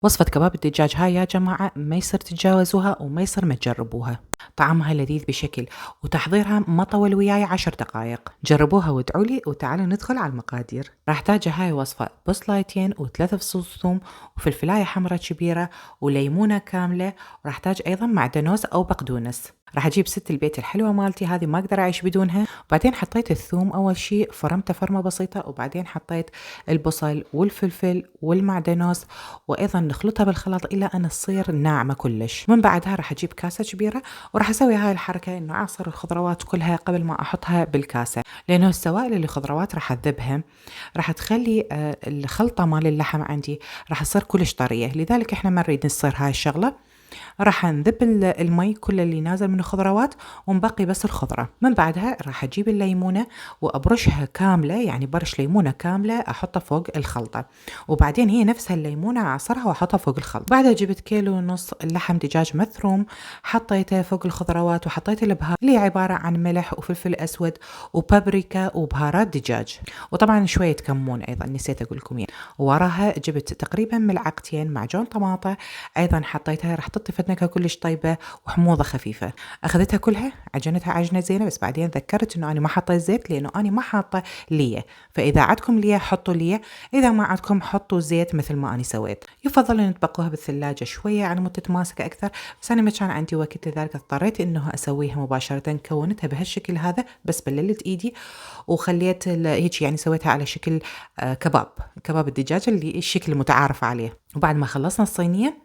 وصفة كباب الدجاج هاي يا جماعة ما يصير تتجاوزوها وما يصير ما تجربوها. طعمها لذيذ بشكل، وتحضيرها ما طول وياي 10 دقايق. جربوها وادعوا لي، وتعالوا ندخل على المقادير. راح احتاج هاي وصفة بصلايتين و3 فصوص ثوم وفلفلاية حمراء كبيرة وليمونة كاملة، وراح احتاج ايضا معدنوس او بقدونس. راح اجيب ست البيت الحلوة مالتي هذه ما اقدر اعيش بدونها. وبعدين حطيت الثوم اول شيء فرمته فرمة بسيطة، وبعدين حطيت البصل والفلفل والمعدنوس، وايضا نخلطها بالخلاط الى ان تصير ناعمة كلش. من بعدها راح اجيب كاسة كبيرة وراح اسوي هاي الحركة انه اعصر الخضروات كلها قبل ما احطها بالكاسة، لانه السوائل اللي الخضروات راح اذبها راح تخلي الخلطة مال اللحم عندي راح تصير كلش طرية. لذلك احنا ما نريد نصير هاي الشغلة. راح نذب المي كل اللي نازل من الخضروات ونبقي بس الخضرة. من بعدها راح اجيب الليمونة وابرشها كاملة، يعني برش ليمونة كاملة احطها فوق الخلطة، وبعدين هي نفسها الليمونة اعصرها واحطها فوق الخلطة. بعدها جبت كيلو ونص لحم دجاج مثروم، حطيته فوق الخضروات، وحطيت البهار اللي عبارة عن ملح وفلفل اسود وبابريكا وبهارات دجاج، وطبعا شوية كمون ايضا نسيت اقول لكم يعني. وراها جبت تقريبا ملعقتين معجون طماطة ايضا حطيتها، راح تطفي نكهة كلش طيبة وحموضة خفيفة. اخذتها كلها عجنتها عجنة زينة، بس بعدين ذكرت انه انا ما حطيت زيت لانه انا ما حاطة ليه، فاذا عندكم ليه حطوا ليه، اذا ما عندكم حطوا زيت مثل ما انا سويت. يفضل ان تبقوها بالثلاجة شوية على مود تتماسك اكثر، بس انا ما كان عندي وقت لذلك اضطريت انه اسويها مباشرة. كونتها بهالشكل هذا بس بللت ايدي وخليت هيك، يعني سويتها على شكل كباب الدجاج اللي الشكل المتعارف عليه. وبعد ما خلصنا الصينية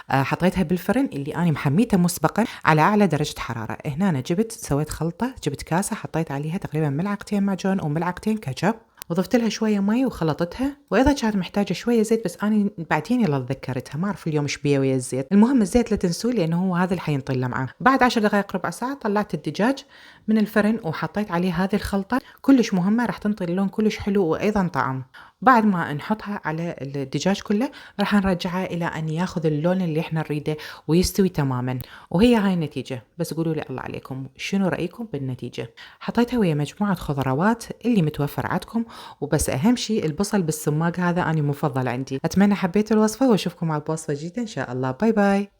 حطيتها بالفرن اللي أنا محميته مسبقا على أعلى درجة حرارة. هنا أنا سويت خلطة، جبت كاسة حطيت عليها تقريبا ملعقتين معجون وملعقتين كاتشب، وضفت لها شوية مي وخلطتها، وإذا كانت محتاجة شوية زيت بس أنا بعدين يلا تذكرتها ما أعرف اليوم إيش بيه ويا الزيت. المهم الزيت لا تنسوه لأنه هو هذا اللي حينطله معاه. بعد 10 دقائق ربع ساعة طلعت الدجاج من الفرن وحطيت عليه هذه الخلطة كلش مهمة، راح تنطي اللون كلش حلو وأيضا طعم. بعد ما نحطها على الدجاج كله راح نرجعها إلى أن ياخذ اللون اللي احنا نريده ويستوي تماما. وهي هاي النتيجة، بس قولوا لي الله عليكم شنو رأيكم بالنتيجة. حطيتها ويا مجموعة خضروات اللي متوفر عندكم، وبس أهم شيء البصل بالسماق هذا أنا مفضل عندي. أتمنى حبيتوا الوصفة وأشوفكم على بوصفة جديدة إن شاء الله. باي باي.